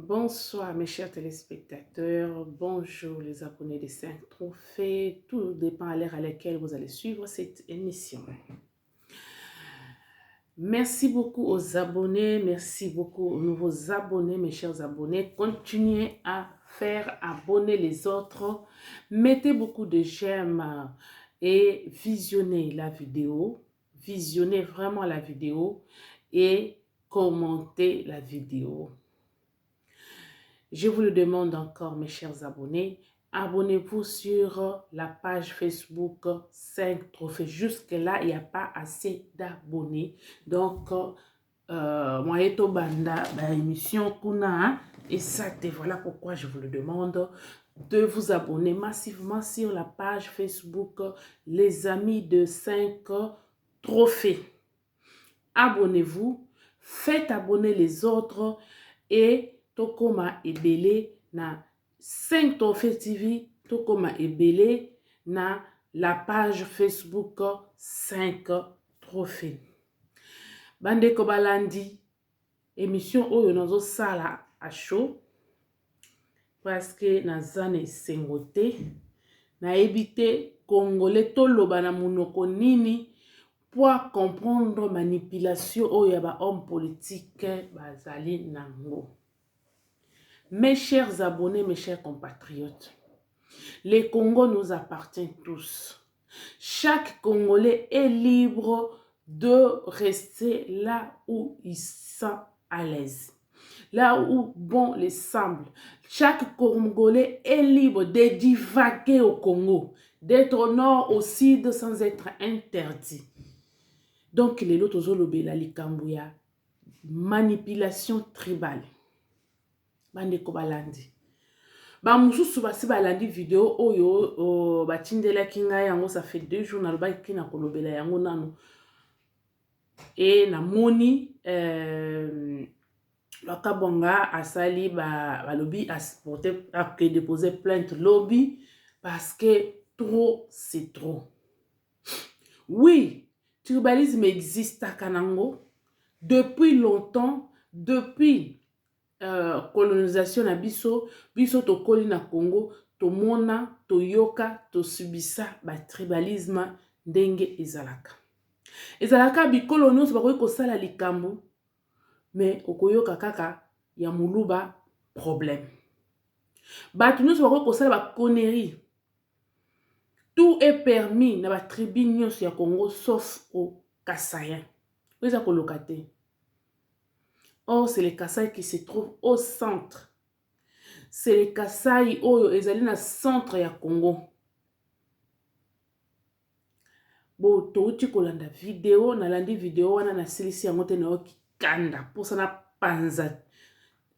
Bonsoir mes chers téléspectateurs, bonjour les abonnés des 5 trophées, tout dépend à l'heure à laquelle vous allez suivre cette émission. Merci beaucoup aux abonnés, merci beaucoup aux nouveaux abonnés, mes chers abonnés. Continuez à faire abonner les autres, mettez beaucoup de j'aime et visionnez la vidéo, visionnez vraiment la vidéo et commentez la vidéo. Je vous le demande encore, mes chers abonnés, abonnez-vous sur la page Facebook 5 trophées. Jusque-là, il n'y a pas assez d'abonnés. Donc, moi, et banda, émission Kuna, et ça, voilà pourquoi je vous le demande de vous abonner massivement sur la page Facebook Les Amis de 5 trophées. Abonnez-vous, faites abonner les autres et tokoma ebele na 5 trophées TV, tokoma ebele na la page Facebook 5 trophées. Bande kobalandi, émission oyo nazo sala à chaud parce que nazane sengote na ebite congolais toloba na munoko nini pour comprendre manipulation oyo ba homme politique bazali nango. Mes chers abonnés, mes chers compatriotes, le Congo nous appartient tous. Chaque Congolais est libre de rester là où il sent à l'aise, là où bon les semble. Chaque Congolais est libre de divaguer au Congo, d'être au nord, au sud sans être interdit. Donc, les lotos zolobela likambouya, manipulation tribale. Bande kobalandi. Ba mususu basi balandi vidéo oyo batindela kinga yango ça fait 2 jours na lobaki kina kolobela yango nano. Et na moni Wakabonga asali ba lobby a déposé plainte lobby parce que trop c'est trop. Oui, tribalisme existe à Kanango depuis longtemps, depuis colonisation na biso tokoli na Congo, tomona, toyoka, tosubisa ba tribalisme ndenge ezalaka. Ezalaka bikolo nyonso bakoki kosala likambo, mais okoyoka kaka ya muluba problème. Batu nyonso bakoki kosala ba conneries. Tout est permis na ba tribu nyonso ya Congo sauf au Kassaïen. Vous avez colocaté. Or, c'est les Kasaï qui se trouvent au centre. C'est les Kasaï oyo ezali na centre ya Congo. Bo touti kolanda vidéo, nalandi vidéo wana na silisi yango te na oki kanda pour ça na panza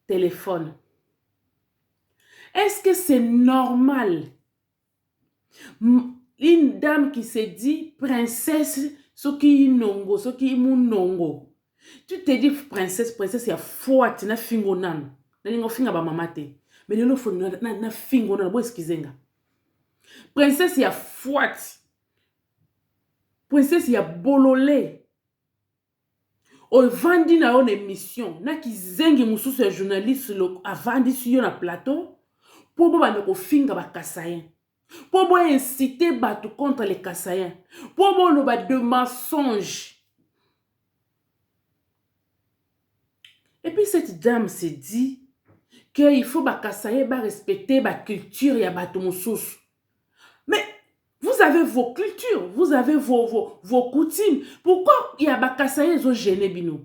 téléphone. Est-ce que c'est normal? Une dame qui se dit princesse, soki inongo, soki imunongo. Tu te dis princesse, ya forte na fingo nano. Na lingo finga ba mamate. Mais lelo fo na fingo nano bo excusenga. Princesse ya forte. Princesse ya bololé. O vandi na one émission, na ki zengi mususu ya journaliste lo avandi sur yo na plateau pour bo bande ko finga ba Kassaïen. Pour bo inciter batu contre les Kassaïens. Pour bo lo ba de mensonges. Et puis cette dame se dit qu'il faut respecter la culture et la culture. Mais vous avez vos cultures, vous avez vos coutumes. Pourquoi il y a des Kassaïens qui gêné bino?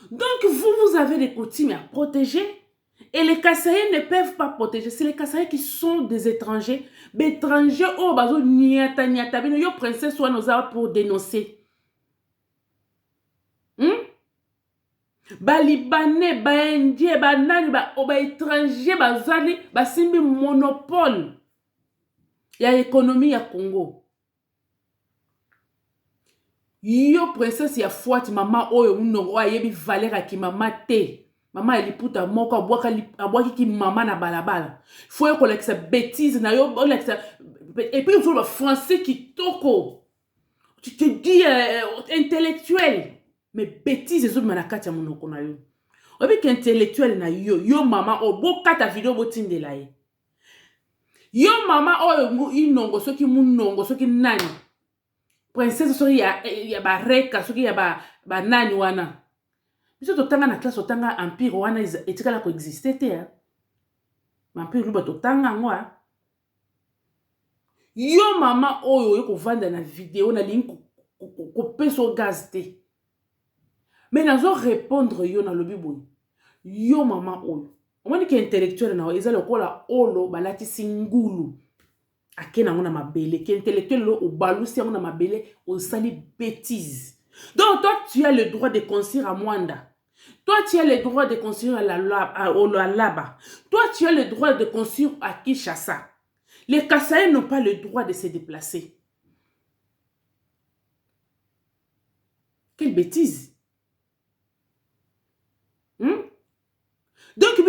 Donc vous avez des coutumes à protéger et les Kassaïens ne peuvent pas protéger. C'est les Kassaïens qui sont des étrangers. Les étrangers, oh, bazo niata niata bino yo princesse soit nos pour dénoncer. Ba libanais, ba indien, ba nani, ba étranger, ba zali, ba simbi monopole ya économie ya Congo. Yo princesse ya forte mama oyo munongo ayebi valeur ki mama te. Mama eliputa moko abwaki ki mama na balabala. Faut yo kolekisa bêtise na yo kolekisa et puis il ba français qui toko. Tu te dis intellectuel. Mais bêtises les autres manakati ya monoko na yo. Obi ki intellectuel na yo mama o bo kata video bo tindela ye. Yo mama o inongo soki munongo soki nani. Princesse soki ya ba reka soki ya ba nani wana. Biso totanga na classe totanga empire wana etikala ko exister te ya. Empire luba totanga ngwa. Yo mama oyo ko vanda na vidéo na link ko peso gaz te. Mais nazo répondre yo na lobi boy. Yo mama oyo. Omoni ki intellectuel na eza lokola olo balati singulu. Akena ngona mabele ki intellectuel lo o balusi ngona mabele o sali bêtise. Donc toi tu as le droit de construire à Mwanda. Toi tu as le droit de construire à Laba. Toi tu as le droit de construire à Kinshasa. Les Kassaïens n'ont pas le droit de se déplacer. Quelle bêtise. Donc,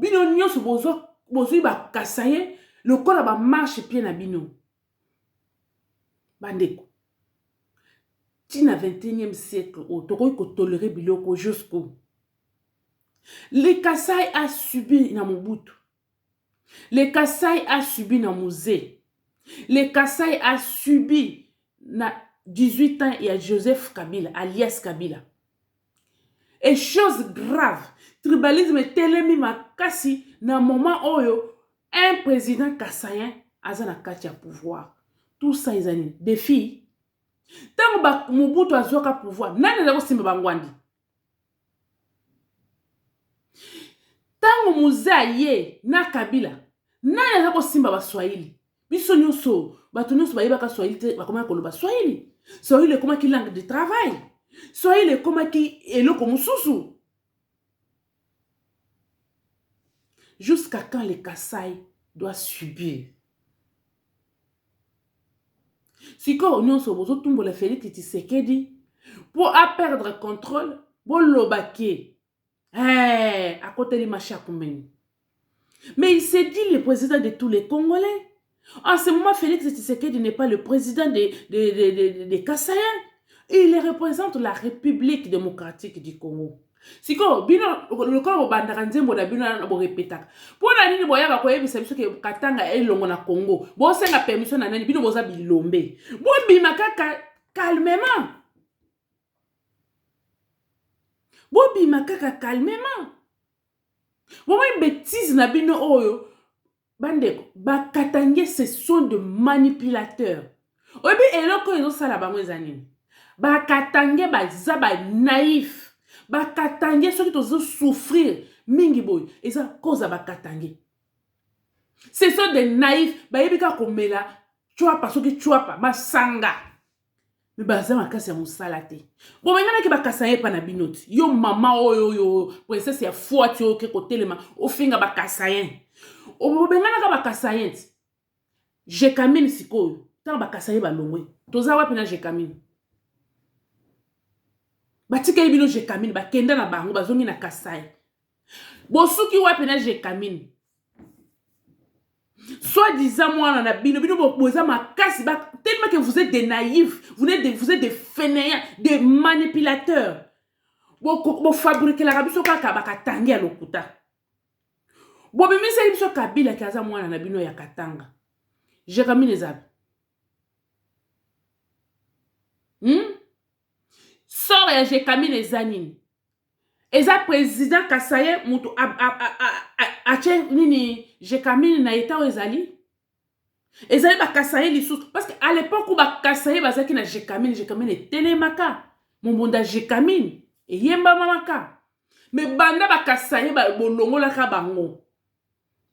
bino nyonso bozo ba Kassaïen, le corps ba marche pied na bino. Bandeko. Tina 21e siècle, toko ko tolérer biloko jusqu'au. Les Kasaï a subi na Mobutu. Les Kasaï a subi na Musée. Les Kasaï a subi na 18 ans et à Joseph Kabila, alias Kabila. Et chose grave, tribalisme telemi makasi na moment oyo un président kassaïen azana kati ya pouvoir. Tout ça izani défi. Tango ba Mobutu azoka pouvoir, nani azako simba bangwandi? Tango Muzaye na Kabila, nani azako simba ba Swahili? Biso nyonso, bato nyonso bayebaka Swahili te bakoma koloba Swahili. Swahili koma ki langue de travail. Swahili koma ki eloko mususu. Jusqu'à quand les Kasaï doivent subir? Si quand on se bozo tumbo la Félix Tshisekedi pour perdre contrôle, pour l'obaki. À côté de Macha Koumeni. Mais il s'est dit le président de tous les Congolais. En ce moment, Félix Tshisekedi n'est pas le président des Kassaïens. Il représente la République démocratique du Congo. Si quand le corps bandaranze mo da bino na bo répéta. Pour na nini boya ba koyebisa biso ke Katanga elongo na Congo. Bo senga permission na nani bino boza bilombe. Bo bima kaka calmement. Bo bima kaka calmement. Bo bêtise na bino oyo. Bandeko, ba Katangé ce sont de manipulateurs. Obi eloko ezo sala bango ezanini. Ba Katangé ba zaba naïf. Ba Katangé ceux qui tozo souffrir mingi boy eza cause ba Katangé. Ce sont des naïfs ba yebika komela chuapa soki chuapa ba sanga. Mais ba zama kasi ya musala te. Bo mengana ke ba Kassaïen pa na binoti. Yo mama oyo princesse ya fuati o ke kotelema ofinga ba Kassaïen. O bengana ka ba Kassaïen. Je kamine sikoyo. Ta ba Kassaïen ba longwe. Toza wapi na je kamine. Batika bino je kamine ba kenda na bango bazongi na Kasai. Bosuki wapi na je kamine. Soit disant moi na bino boza makasi ba tellement que vous êtes des naïfs, vous êtes des fainéants, des manipulateurs. Bo fabriquer la rabiso kaka ba Katangi ya lokuta. Bo bimisa biso Kabila kaza mwana na bino ya Katanga. Je kamine ezabi. Sort ya je kamine ezanini. Eza président Kassaïen mutu ache nini je kamine na eta ezali. Ezali ba Kassaïen lisusu parce que à l'époque où ba Kassaïen bazaki na je kamine telemaka. Mombonda je kamine e yemba mamaka. Mais banda ba Kassaïen ba bolongola ka bango.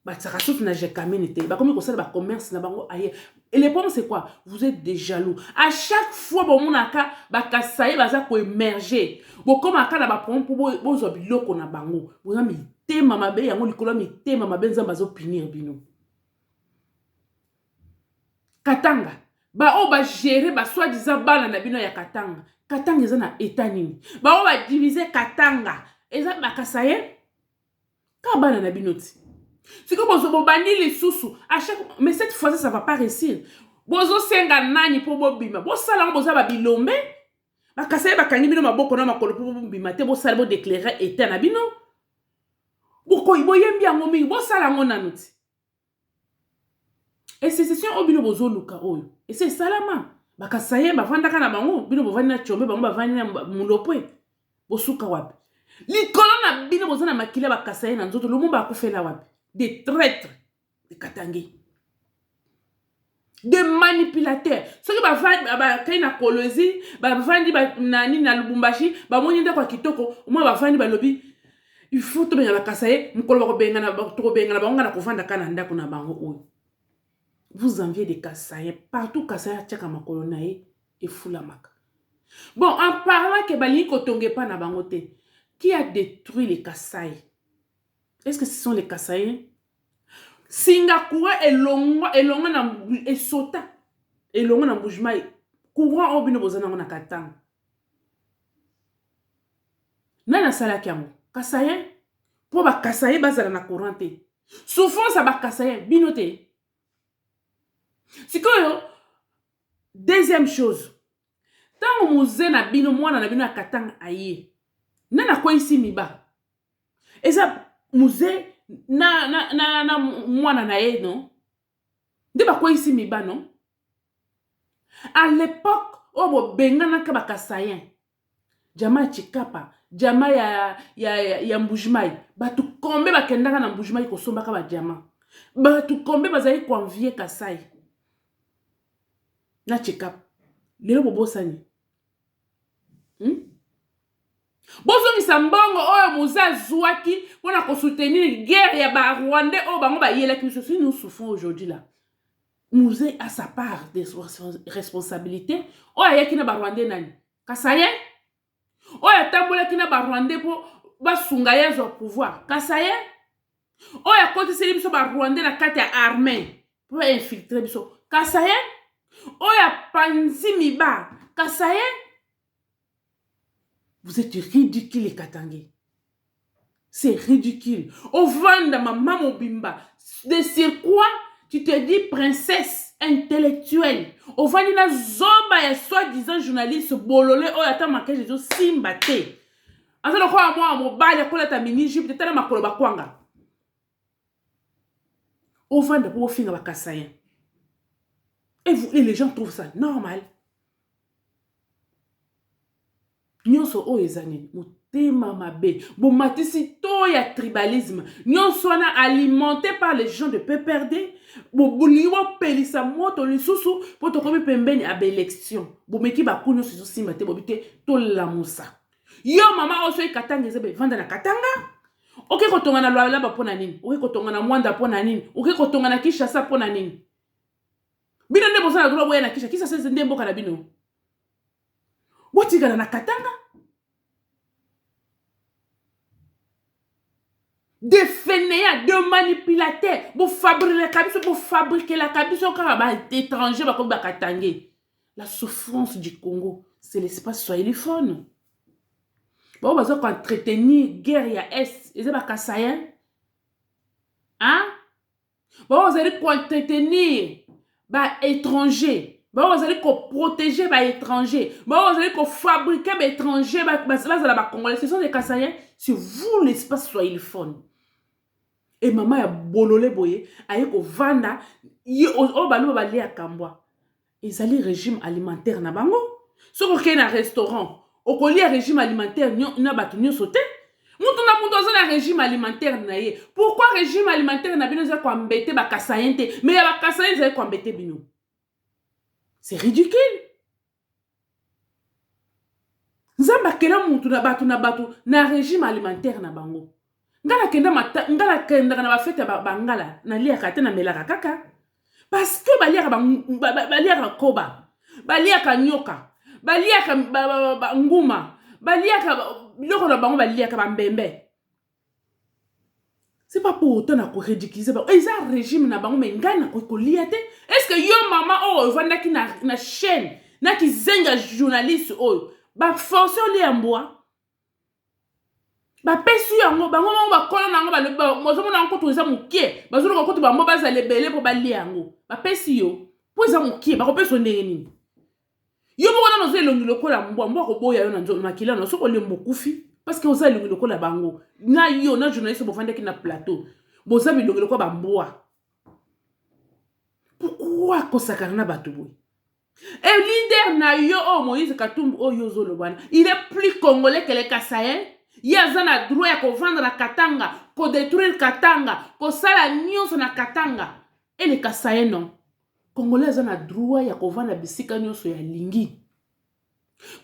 Ba tsaka susu na je kamine te. Ba komi ko sala ba commerce na bango ailleurs. Et le problème c'est quoi? Vous êtes des jaloux. À chaque fois bon monaka ba Kassaïen baza ko émerger. Bo comme aka na ba problème pour bozo biloko na bango. Bo mi te mama be yango likolo mi te mama be nzamba zo punir bino. Katanga ba o ba gérer ba soi-disant bana na bino ya Katanga. Katanga eza na état nini? Ba o ba diviser Katanga. Eza ba Kassaïen ka bana na bino ti. Si comme vous bandi les sous à chaque mais cette fois ça va pas réussir. Bozo senga nani pour bobima. Bo sala bozo ba bilombe. Bakasaye bakangi bino maboko na makolo po bimate bo sala bo déclarer état na bino. Boko boyembi yango mingi bo sala ngo nanuti. Et c'est obino bozo luka oyo. Et c'est salama. Bakasaye bavandaka na bango bino bovandi na chombe bango bavandi na mulopwe. Bosuka wapi. Likolo na bino bozo na makila bakasaye na nzoto lumumba akufela wapi. Des traîtres de Katangé. Des manipulateurs. Ceux qui bavandi na Kolozi, bavandi nani na Lubumbashi, bamoni nda kwa kitoko, moi bavandi balobi il faut to benga bakasaye mukolo bako benga na bango na kovanda kana ndako na bango oyo. Vous enviez des Kasaïens. Partout Kasaïen tchaka makolo nae et foulamaka. Bon, en parlant que Bali Kotonge pa na bangote, qui a détruit les Kasaïs? Est-ce que ce sont les Kasaïens? Singapour et Longwa na et Sota et Longwa na Mbujimai. Courant obino bozana na Katanga. Nana sala kiamu. Kasaïen? Pour ba Kasaïen bazala na courante. Souffrance à ba Kasaïen binote. C'est que deuxième chose, tant que musée na bino mwana na bino akatanga aye, nana kwa isi miba. Et ça musée na mwana na ye non? De ba kwa isi miba non? À l'époque, obo bengana ka bakasayen. Jama chikapa, jama ya Mbujimai, batu kombe bakendaka na Mbujimai ko somba ka ba jama. Batu kombe bazali ko envier Kasai. Na chekap lelo bobosani bozo misambongo oyo muza zwaki pona ko soutenir guerre ya ba Rwandais o bango ba yela ki ceci nous souffrons aujourd'hui là. Musée a sa part de responsabilité o ayaki na ba Rwandais nani Kasaye o ya tambola ki na ba Rwandais po ba sunga ya zo pouvoir Kasaye o ya koti seli biso ba Rwandais na kati ya armée pour infiltrer biso Kasaye. Oya panzi miba Kasaye. Vous êtes ridicule les Katangé. C'est ridicule. Au vanda maman mobimba. De sur quoi tu te dis princesse intellectuelle. Au vanda na zomba ya soi-disant journaliste bololé oya ta marqué Jésus simbate. Asa quoi moi mobile ya kola ta mini jupe te tala makolo bakwanga. Au vanda pour finga ba Kasaye. Et les gens trouvent ça normal. Nyonso o ezani motema mabe. Bon matisi to ya tribalisme. Nyonso na alimenté par les gens de PPRD. Bon boliwa pelisa moto lisusu poto komi pembeni abe élection. Bon meki ba kunyo sizo simbate bobite to la musa. Yo mama oso Katanga ezebe vanda na Katanga. Oke kotonga na Lualaba pona nini? Oke kotonga na Mwanda pona nini? Oke kotonga na Kinshasa pona nini? Bino nde bozana droit boya na kisha kisa sese nde mboka na bino. Botigana na Katanga. Des fainéants, de manipulateurs. Vous fabriquez la cabiso car ba étranger ba ko ba Katangé. La souffrance du Congo, c'est l'espace soyeliphone. Bon bazo ko entretenir guerre ya est, et ba Kasayen. Hein? Bon vous allez ko entretenir bah étranger, bah vous allez protéger bah étranger, bah vous allez fabriquer bah étranger, bah congolais, ce sont des Kasaïens, c'est vous l'espace soyeliphone. Et maman ya bololé boye, aye ko vanda, o balu ba lia kambwa. Ils allaient régime alimentaire na bango. Ce qu'on a un restaurant, au collier régime alimentaire, n'a pas tenu sauté. Moutona moutona régime alimentaire naie. Pourquoi régime alimentaire na bino za ko embêter ba Kasayen te, mais ya ba Kasayen za ko embêter bino. C'est ridicule. Nzamba kela moutuna batu na régime alimentaire na bango. Ngala kenda na ba fete ba ngala na lia kate na melaka kaka. Parce que baliaka koba, baliaka nyoka, baliaka nguma, baliaka loko na bango baliaka bambembe. C'est pas pour autant na ko ridiculiser ba. Ils ont régime na bango mais ngana ko liate. Est-ce que yo maman oh vanda ki na chaîne, na ki zenga journaliste oh, ba forcer li amboa. Ba pesu yango bango ba kola nango ba mozomo na nko toza mukie, ba zolo ko to ba mo ba za lebele po ba li yango. Ba pesu yo, po za mukie ba ko peso ndeni. Yo moko na elongi lokola mbwa ko boya yo na nzo makila na soko le mokufi parce que oza elongi lokola bango na yo na journaliste bofandaki na plateau boza bilongi lokola bambwa. Pourquoi kosakana na bato boy? Et leader na yo oh Moïse Katumbi oh yo zolobana, il est plus congolais que les Kassaïens. Il a un droit à vendre la Katanga, pour détruire Katanga, pour sala nyonso na Katanga. Et les Kassaïens non. Congolais ont un droit à vendre bisika nyonso ya lingi.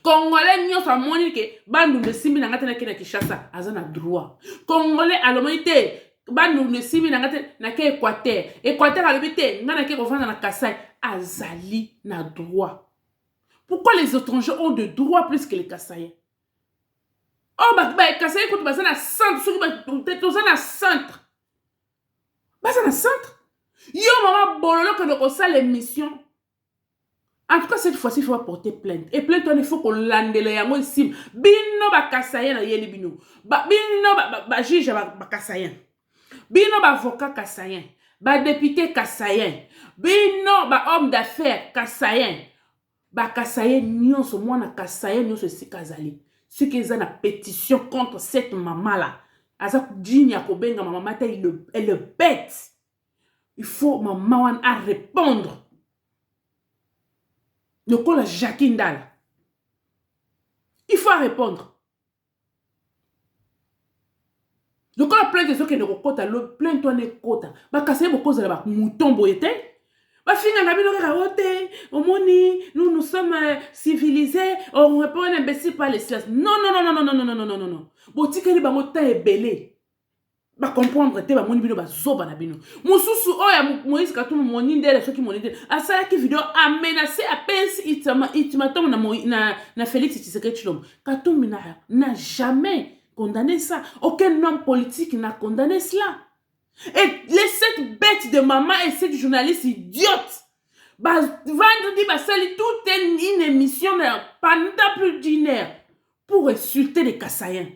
Congolais nyonso amoni ke bandu de simbi na ngata na kena Kinshasa, azana droit. Congolais alomite bandu de simbi na ngata na ke Équateur. Équateur alomite ngana ke vendre na Kassai, azali na droit. Pourquoi les étrangers ont de droits plus que les Kassaïens? Oh, Kassaïens, quand tu vas dans le centre, tu vas dans le centre. Vas dans le centre. Yo, maman, bololo, que nous faisons l'émission. En tout cas, cette fois-ci, il faut porter plainte. Et plainte, il faut qu'on lande le yango ici. Bino, Kassaïen, na yeli bino. Bino, juge, Kassaïen. Bino, avocat, Kassaïen. Député, Kassaïen. Bino, homme d'affaires, Kassaïen. Kassaïen, nyonso, moi, na Kassaïen, nyonso, si Kazali. Ceux qui ont une pétition contre cette maman-là, maman, elle le bête. Il faut maman à répondre. Le col Jacqueline Dal. Il faut répondre. Le col plein de ceux qui ne recota, le plein de toi ne cota. Kassaïen, beaucoup de la mouton boyete. Nous sommes civilisés, on répond un imbécile par les silences. Non. Botikeli bango ta ebele. Ba comprendre te ba moni bino ba zoba na bino. Mususu oya Moïse Katumbi moni ndele soki moni ndele. Asala ki vidéo a menacé à peine ultimatum na Félix Tshisekedi Tshilombo. Katumbi n'a jamais condamné ça. Aucun homme politique n'a condamné cela. Et cette bête de maman et cette journaliste idiote, vendredi, sali toute une émission pendant plus d'une heure pour insulter les Kassaïens.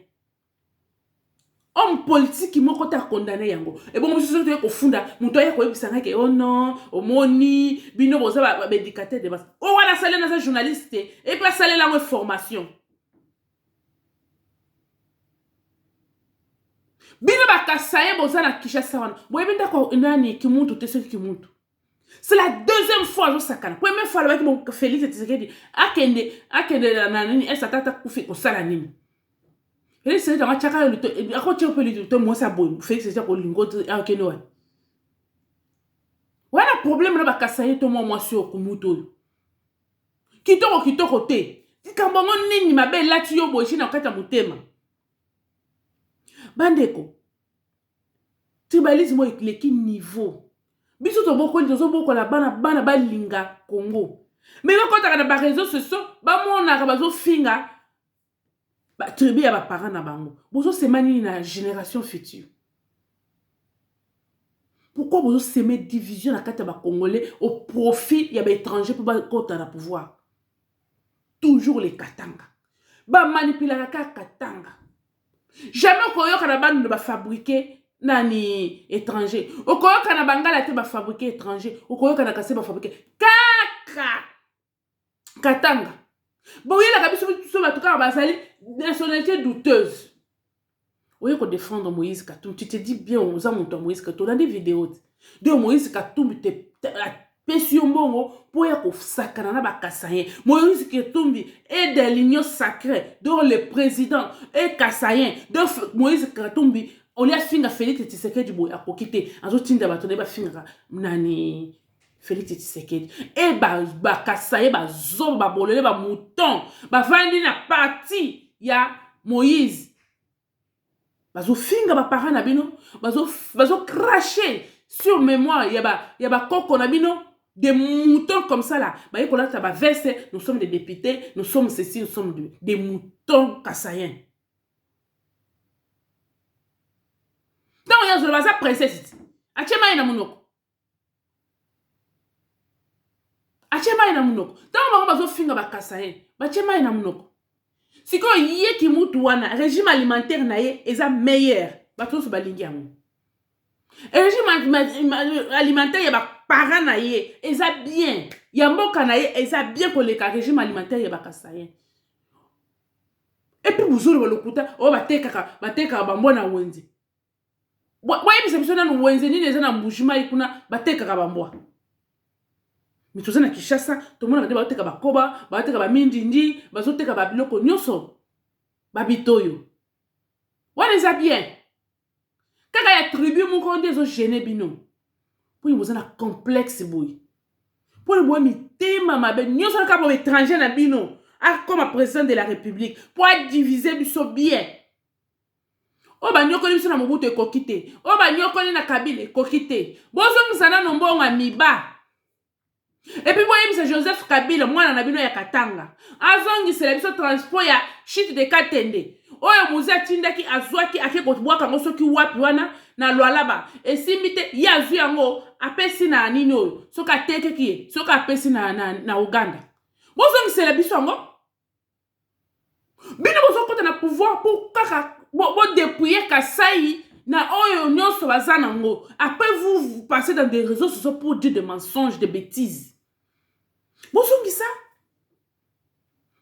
Homme politique qui m'a condamné yango. Et bon, je suis au fond, mon toya ko ebisanga ke oh non, au moni, bino boza ba médicateur de base. Oh wala salé na journaliste et pas salé la formation. Bino ba Kassaïen boza na Kinshasa wana. Boye benda ko nani ki muntu te soki ki muntu. C'est la deuxième fois je sakana. Première fois avec mon Félix Tshisekedi akende na nini esa tata kufi ko sala nini. Félix Tshisekedi ma chaka luto akoti ope luto mo sa boy. Félix Tshisekedi ko lingo akene wa. Wana problème na ba Kassaïen to moi sur ko mutu. Kitoko te. Tikambango nini mabe lati yo boy na kata mutema. Bandeko, tribalisme est qui niveau? Biso to boko nzo boko la bana balinga Congo. Mais quand tu as na réseaux sociaux, ba mona ka bazo finga ba tribu ya ba parents na bango. Bozo semani na génération future. Pourquoi bozo semer division na kata ba congolais au profit ya ba étranger pour ba kota na pouvoir? Toujours les Katanga. Ba manipuler ka Katanga. Jamais okoyoka na bande ba fabriquer nani étranger. Okoyoka na bangala te ba fabriquer étranger. Okoyoka na kase ba fabriquer kaka Katanga. Boyela kabiso so batuka bazali nationalité douteuse. Oye ko défendre Moïse Katumbi, tu te dis bien on a monté Moïse Katumbi dans des vidéos. De Moïse Katumbi te Pession bongo pour y sakana na ba Kassaïen. Moïse Katumbi est de l'union sacrée dont le président est Kassaïen. Donc Moïse Katumbi on lui a finga Félix Tshisekedi boy a kokité. Azo tinda ba toneba finga nani Félix Tshisekedi. Et ba Kassaïen ba zo ba bolele ba mouton ba vandi na parti ya Moïse. Bazo finga ba parents na bino bazo cracher sur mémoire y a ba koko na bino. Des moutons comme ça là. Bah, nous sommes des députés, nous sommes ceci, nous sommes des moutons Kassaïens. Donc, il y a une base princesse. Achema ina munoko. Achema ina munoko. Donc, on va finir ba Kassaïen. Achema ina munoko. Si ko yé ki mutu wana, régime alimentaire na ye, eza meilleur. Ba tous ba lingi amu. Régime alimentaire ya ba parents na ye eza bien ya mboka na ye eza bien koleka régime alimentaire ya bakasayen. Et puis buzuri balokuta o batekaka bambwa na wenze. Boyebisa biso na wenze nini eza na mbujima ikuna batekaka bambwa. Mais toza na Kinshasa tomona kade bateka bakoba bateka bamindindi bazoteka babiloko nyonso babitoyo. Wana eza bien. Kaka ya tribu moko nde ezo gêner bino. Pour boza na complexe boy. Pour boye mitema mabe nyonso na kabo étranger na bino. Comme président de la République. Pour diviser biso bien. O ba nyokoli biso na Mobutu ekokite. O ba nyokoli na Kabila ekokite. Bozo misana no mbonga miba. Et puis boye bisa Joseph Kabila mwana na bino ya Katanga. Azongi sele biso transport ya shit de Katende. Oyo muza tindaki azwaki akekotbwaka ngo soki wapi wana na lwalaba esimite ya azwi yango apesi na nini oyo soka tekeki soka apesi na Uganda. Bozo misele biso yango bino bozo kota na pouvoir pour kaka bo dépouiller Kasai na oyo nyonso baza nango. Après vous passez dans des réseaux sociaux pour dire des mensonges, des bêtises. Bozo ngisa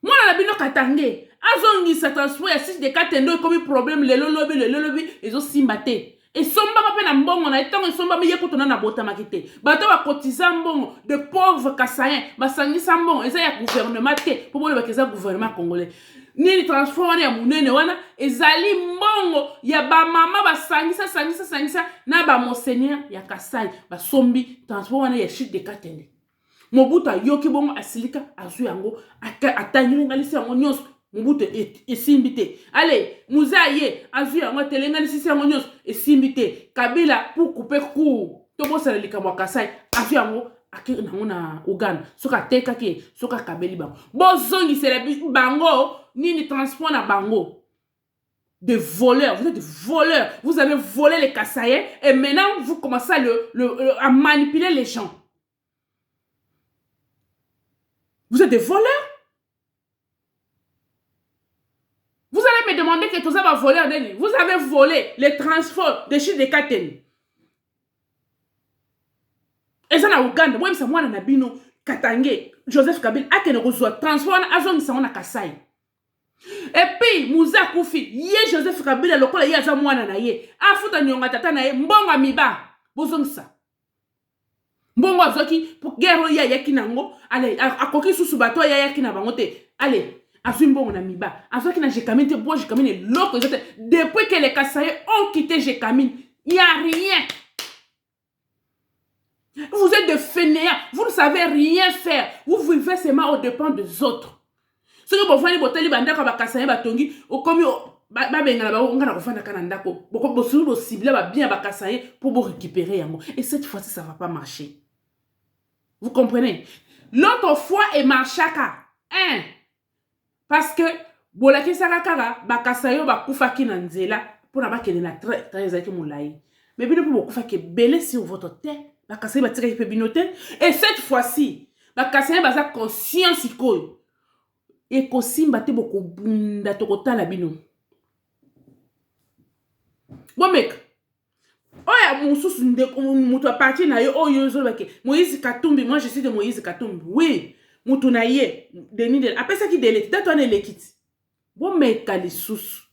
mwana na bino Katange azongi sa transport ya 6 de 4 endo comme problème le lolobi ezo simbate et somba pa na mbongo na etango somba me yekotona na bota makite bato ba cotiser mbongo de pauvres Kasayen basangisa mbongo eza ya gouvernement te po bolo bakeza gouvernement congolais nini transport wana ya munene wana ezali mbongo ya ba mama basangisa na ba monseigneur ya Kasai basombi transport wana ya shit de 4 endo Mobutu yoki bongo asilika azu yango atangilingalisi yango nyonso Mobutu esimbite. Allez, Mouzaye azu yango telengalisi yango nyonso esimbite. Kabila pour couper court. Tobo sala likamwa Kasai azu yango akiri nango na Uganda. Soka teka ki soka kabeli bango. Bozongi sele bango nini transport na bango. Des voleurs, vous êtes des voleurs. Vous avez volé les Kasaïens et maintenant vous commencez à manipuler les gens. Vous êtes des voleurs. Vous allez me demander que tous avez volé. Vous avez volé les transports de Chine de Katen. Et ça na Uganda. Moi, je suis Nabino, Katange, Joseph Kabila, a que nous transport azon na Kasai. Et puis, Mouza Koufi, ye Joseph Kabila, le col ya zamwana na ye. Afuta nyonga tata na ye, mbonga miba. Bozong sa. Mbongo azoki pour guerre ya yakinango allez akoki susu bato ya yakina bangote allez azu mbongo na miba azoki na Jekamine te bo Jekamine loko depuis que les Kasaïens ont quitté Jekamine il y a rien. Vous êtes des fainéants, vous ne savez rien faire, vous vivez seulement aux dépens des autres. Ce que vous voyez boteli bandaka ba Kasaïens batongi o komi ba bengala ba ngana ko fanda kana ndako boko bosulu cible ba bien ba Kasaïens pour vous récupérer yango et cette fois-ci ça va pas marcher. Vous comprenez? L'autre fois est marchaka. Hein? Parce que bolaki sakakara bakasayo bakufaki na nzela pour na bakene na très aki moulayi. Mais bino pour bakufaki belé sur votre tête, bakasayo batika pe binote et cette fois-ci bakasayo baza conscience ikoyo. Et kosimba te boko bunda to kotala bino. Bon mec, oya mususu mutu a parti na yo oyo zolobake Moïse Katumbi, moi je suis de Moïse Katumbi. Oui, mutu na ye Denis de après ça qui délite dato ne lekiti. Bon mec kalisusu.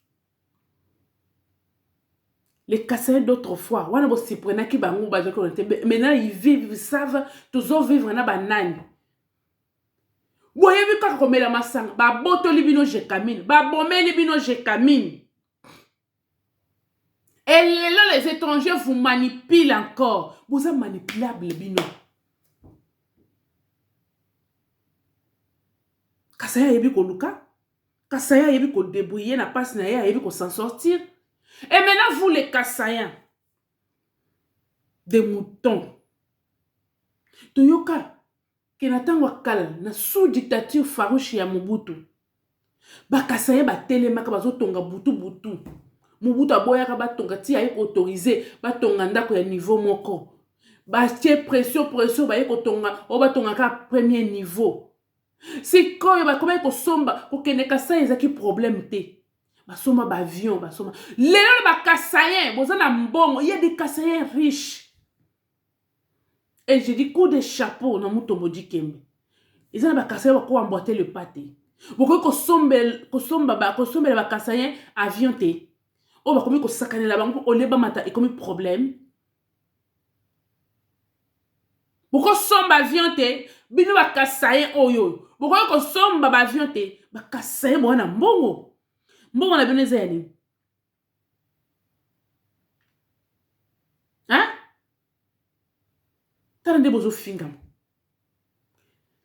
Les Kasaïens d'autrefois, wana bo siprena ki bango ba joko maintenant ils vivent, ils savent toujours vivre na banani. Boye bi ka komela masanga ba botoli bino Jekamine, ba bomeli bino Jekamine. Et les étrangers vous manipulent encore. Vous êtes manipulable, bino. Kasaya yebi ko luka. Kasaya yebi ko débrouiller na passe na ya yebi ko s'en sortir. Et maintenant vous les Kasaïens, des moutons. Toyoka kenatangwa kala na sous dictature farouche ya Mobutu. Ba Kasaïens ba telemaka bazotonga butu. Mobutu aboyaka batonga ti aye autorisé batonga ndako ya niveau moko ba tie pression ba ye kotonga o batonga ka premier niveau si koyo ba komay ko somba ko kene Kasai ezaki problème te ba soma ba avion ba soma lelo ba Kasaïen bozana mbongo il y a des Kasaïens riches Et je dis coup de chapeau na mutombo dikembe. Ils ont bakassaye bako emboîter le pâté. Boko kosomba bakassaye avion te. O bakomi ko sakanela bango o leba mata e komi problème. Boko somba avion te, bino bakassaye oyo. Boko kosomba ba avion te, bakassaye bona mbongo. Mbongo na bino ezali. Hein? Tala nde bozo fingam.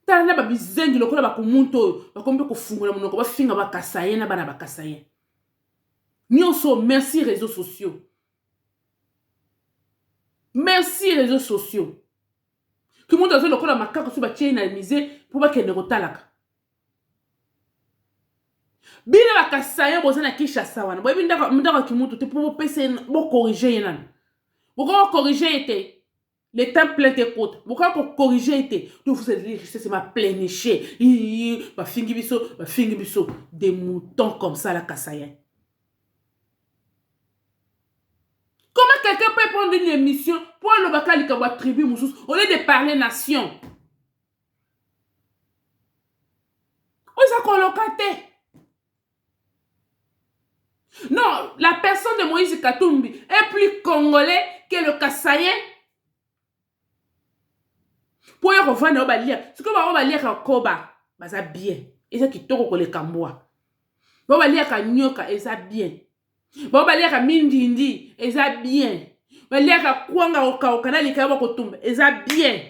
Tala na ba bizengi lokola ba kumuntu bakombe ko fungula munoko ba finga bakassaye na bana bakassaye. Nyonso, merci réseaux sociaux. Merci réseaux sociaux. Que monde azo lokola makaka so ba tie na misé pour ba kende kotalaka. Bina bakassaye bozana Kinshasa wana. Boyebi ndaka kimuntu te pour pese bo corriger yenan. Boko corriger était le temps plein te côte. Boko corriger était. Donc vous allez dire c'est ma pléniché. Ba fingi biso des moutons comme ça la kassaye. Comment quelqu'un peut prendre une émission pour le bakali kawa tribu moussous au lieu de parler nation? On s'est colocaté. Non, la personne de Moïse Katumbi est plus congolais que le Kassayen. Pour y revenir au balia, ce que va balia à Koba, ça bien. Et ça qui toko le Kamboa. Va balia à Nyoka, et ça bien. Va balia à Mindindi, et ça bien. Va balia à Kwanga au canal, et Kaba Kotumba, et ça bien.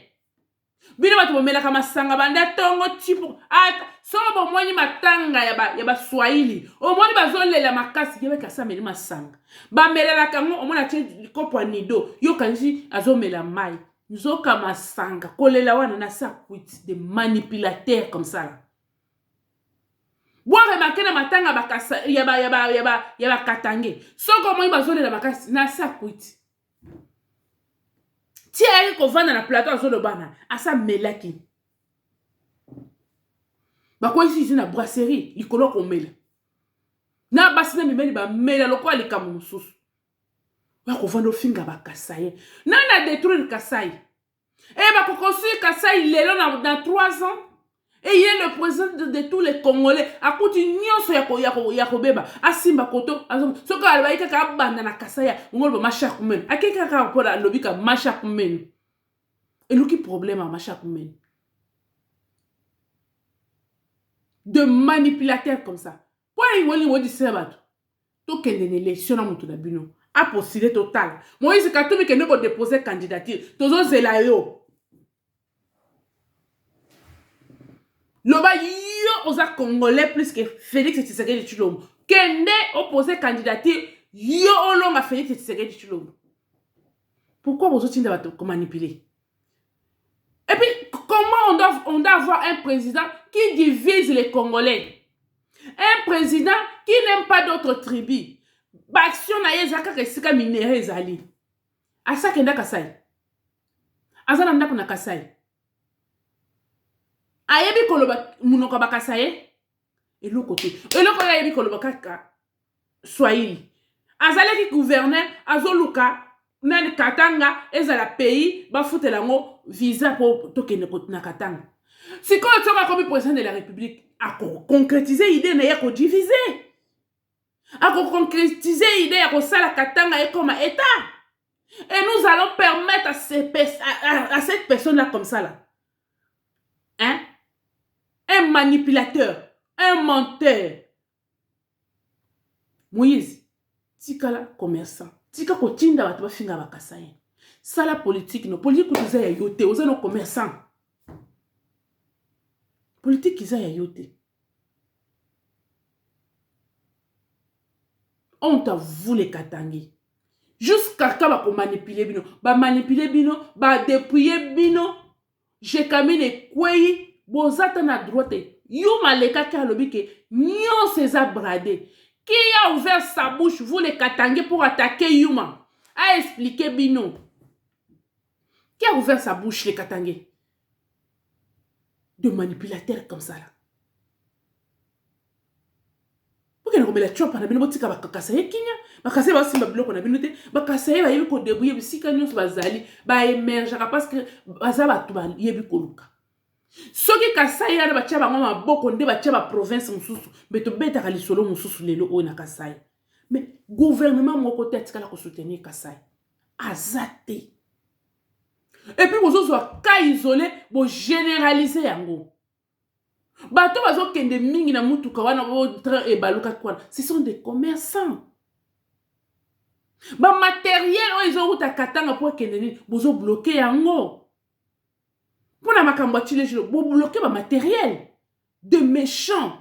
Bino batu bomela kama sanga banda tongo tipo ata sobo mwani matanga ya ba Swahili o mwani bazolela makasi yebe kasa meli masanga ba melela kango o mwana che kopo nido yo kanji azomela mai nzoka masanga kolela wana na sa quit de manipulateurs comme ça là. Boire remarquer na matanga bakasa ya ba katange soko mwani bazolela makasi na sa quit. Tiens, qu'on va dans la plateau sur le bana, à sa melaki. Bah quoi ici, c'est une brasserie, il colloque au mel. Na basina mi meli ba mela loko ali kamusus. Bah qu'on va no finga ba Kassaye. Na détruire le Kassaye. Eh bah qu'on construire Kassaye il est là dans 3 ans. Et il est le président de tous les Congolais. A côté nyonso yako beba. A simba koto. Ce que alba ika ka banda na Kassaye. Ngol ba macha kumen. A keka ka pola lobika macha kumen. Et l'autre problème à macha kumen. De manipulateurs comme ça. Pour y woli wodi sebat. To kende ne élection na mutu na bino. A postulé total. Moïse Katumbi kende ko déposer candidature. Tozo zelayo. Loba yo osa congolais plus que Félix Tshisekedi Tshilombo. Kende opposé candidature yo olonga Félix Tshisekedi Tshilombo. Pourquoi vous autres va manipuler? Et puis comment on doit avoir un président qui divise les Congolais? Un président qui n'aime pas d'autres tribus. Baction na yezaka kesika minéraux ezali. Asa kenda Kassaye. Azana ndako na Kassaye. Ayebi koloba munoko ba Kassaye et l'autre côté ayebi koloba kaka Swahili azalaki gouverneur azoluka nani Katanga ezala pays ba futela ngo visa pour tokene na Katanga sikoyo tsoka comme président de la République a concrétiser idée na yako diviser a concrétiser idée yako sala Katanga et comme état et nous allons permettre à cette personne là comme ça là hein. Un manipulateur, un menteur. Moïse, tika la commerçant. Tika ko tinda batu ba finga ba Kassaye. Ça la politique no. Politique ko ya yote, oza no commerçant. Politique iza ya yote. On t'a voulu Katangi. Jusqu'à quand ba ko manipuler bino, ba dépouiller bino. Je camine kwei. Bozata na droite, Yuma leka ka lobike, nyon seza bradé. Qui a ouvert sa bouche, vous les Katangé pour attaquer Yuma? A expliqué bino. Qui a ouvert sa bouche, les Katangé? De manipulateurs comme ça là. Pourquoi on remet la chope à la bino tika ba Kassaye kinya? bakasai basimba biloko na bino te bakasai bayebi kodebrouiller bisika nyonso bazali baemergaka parce que baza bato bayebi koluka soki kasai wana batia bango maboko nde batia baprovince mosusu mbe tobetaka lisolo mosusu lelo oyo na kasai mais gouvernement moko te atikala kosoutenir kasai aza te epuis bozozwa ka isolé bogénéralise yango bato bazokende mingi na mutuka wana train ebaluka kwana ce sont des commerçants matériel oyo ezouta katanga po ekende nini bozobloke yango mpona makambo atile jilo bobloke matériel de méchants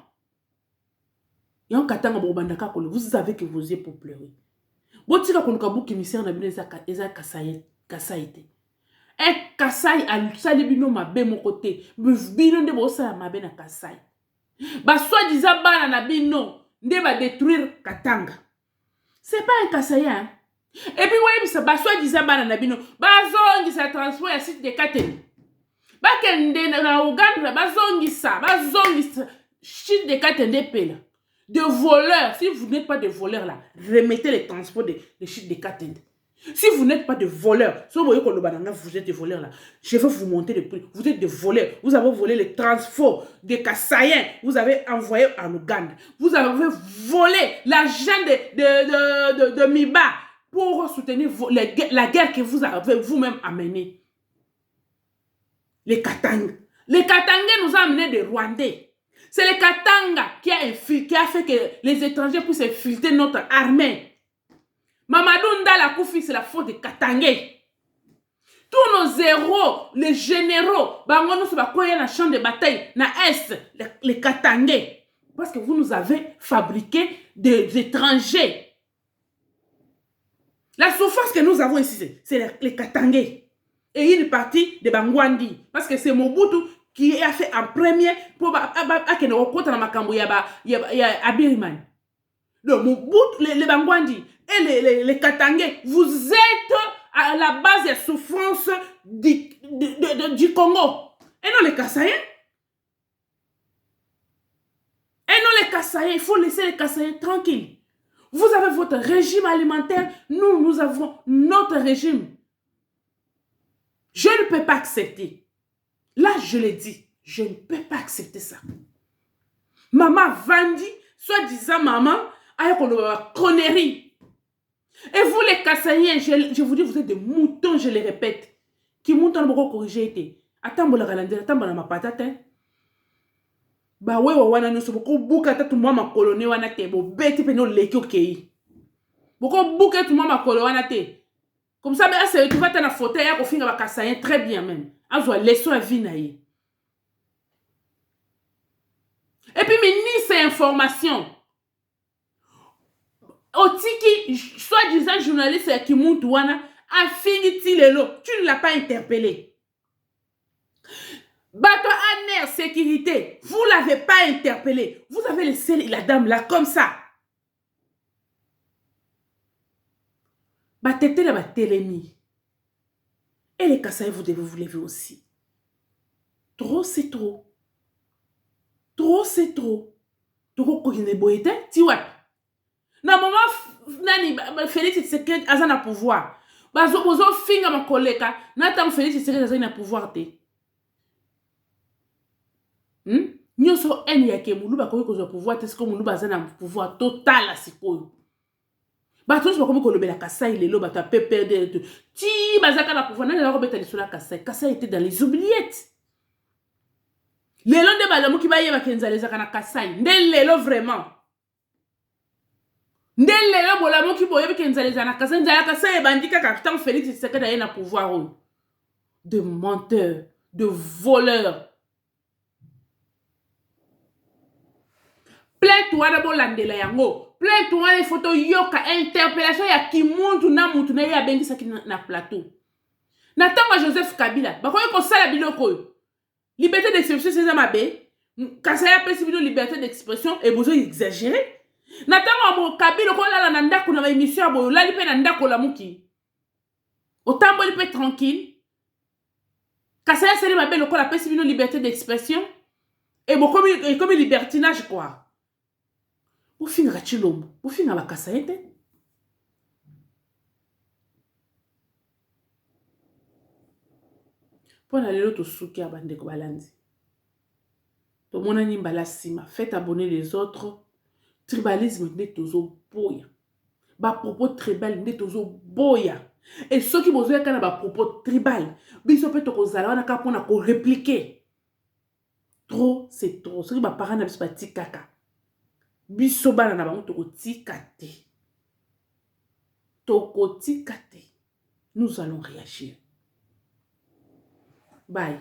yango katanga bobandaka kolo vous savez que vous êtes populaire botika koluka buki misère na bino eza kasai te kasai alisali bino mabe moko te bino nde bosala mabe na kasai basoi-disant bana na bino nde badétruire katanga c'est pas un kassaïen et puis wayebisa basoi-disant bana na bino bazongisa transport ya site de Katene bakende na Uganda bazongisa site de Katene pela de voleurs. Si vous n'êtes pas de voleurs là, remettez les transports de site de Katene. Si vous n'êtes pas de voleurs, si vous voyez que vous êtes des voleurs là, je vais vous monter le prix. Vous êtes des voleurs. Vous avez volé les transports des Kassaïens. Vous avez envoyé en Ouganda. Vous avez volé l'argent de Miba pour soutenir la guerre que vous avez vous-même amenée. Les Katanga. Les Katanga nous ont amené des Rwandais. C'est les Katanga qui a fait que les étrangers puissent infiltrer notre armée. Mamadou Ndala Koufi, c'est la faute de Katangé. Tous nos héros, les généraux, nous sommes dans le champ de bataille, na Est, les Katangé. Parce que vous nous avez fabriqué des étrangers. La souffrance que nous avons ici, c'est les Katangé. Et une partie de Bangwandi. Parce que c'est Mobutu qui a fait en premier pour Abiriman. Donc, Mobutu, les Bangwandi et les Katangé, vous êtes à la base des souffrances du Congo. Et non les Kassaïens. Et non les Kassaïens. Il faut laisser les Kassaïens tranquilles. Vous avez votre régime alimentaire. Nous avons notre régime. Je ne peux pas accepter. Là, je l'ai dit. Je ne peux pas accepter ça. Maman Vandi, soi-disant maman, a une connerie. Et vous les Kassaïens, je vous dis, vous êtes des moutons, je les répète. Qui moutons beaucoup corrigé. Attends, bon la galandère, attends, bon ma patate. Bah ouais, wana nous sommes beaucoup boucata tout moi ma colonie wana te, bo bête pe no leki okei. Beaucoup boucata tout moi ma colonie wana te. Comme ça, mais c'est tu vas t'en fauteuil à finir avec Kassaïen très bien même. Azo leçon à vie naïe. Et puis ministre information. Otiki, soi-disant journaliste qui monte wana, a fini tilelo. Tu ne l'as pas interpellé. Bateau Aner sécurité, vous ne l'avez pas interpellé. Vous avez laissé la dame là comme ça. Batete la batelemi. Et les Kassaï, vous devez vous lever aussi. Trop, c'est trop. Trop, c'est trop. Trop, kokine boyete, tiwap. Na moment nani Félix Tshisekedi aza na pouvoir. Bazo bozo finga ma collègue na tam Félix Tshisekedi aza na pouvoir te. Nyoso en yake mulu ba koyi ko pouvoir te siko mulu baza na pouvoir total a sikoyo. Ba tous ba komi ko lobela Kassaï lelo ba ta perdre ti bazaka na pouvoir na la robeta li sula Kassaï. Kassaï était dans les oubliettes. Lelo nde balamu ki ba yeba kenzale zaka na Kassaï. Nde lelo vraiment. Ndele bolamu ki boyebi kenzaleza na Kassaï nzala Kassaï bandika capitaine Félix Tshisekedi aye na pouvoir de menteurs, de voleurs. Plainte wana bolandela yango, plainte wana photo yoka interpellation ya kimuntu na mutu na ya bengisa ki na plateau. Na tanga Joseph Kabila, bakoyi ko sala biloko yo. Liberté d'expression c'est mabe. Kassaï a pesi bino liberté d'expression et besoin exagérer. Natanga mo Kabila ko lala na ndako na émission boyo lali pe na ndako la muki. Otambo li pe tranquille. Kassaï seli mabe loko la pesi bino liberté d'expression et bo comme libertinage quoi. Vous finira chilombo, vous finira Kassaï te. Pour aller l'autre souki à bande ko balandi. To mona ni mbala sima, faites abonner les autres. Tribalisme n'est tozo boya. Ba propos tribal n'est tozo boya. Et ceux qui vous ont quand ba propos tribal, biso peut to kozala wana ka pona ko répliquer. Trop c'est trop. Ceux qui ba parents na biso ba tikaka. Biso bana na bango to ko tikate. Toko tikate. Nous allons réagir. Bye.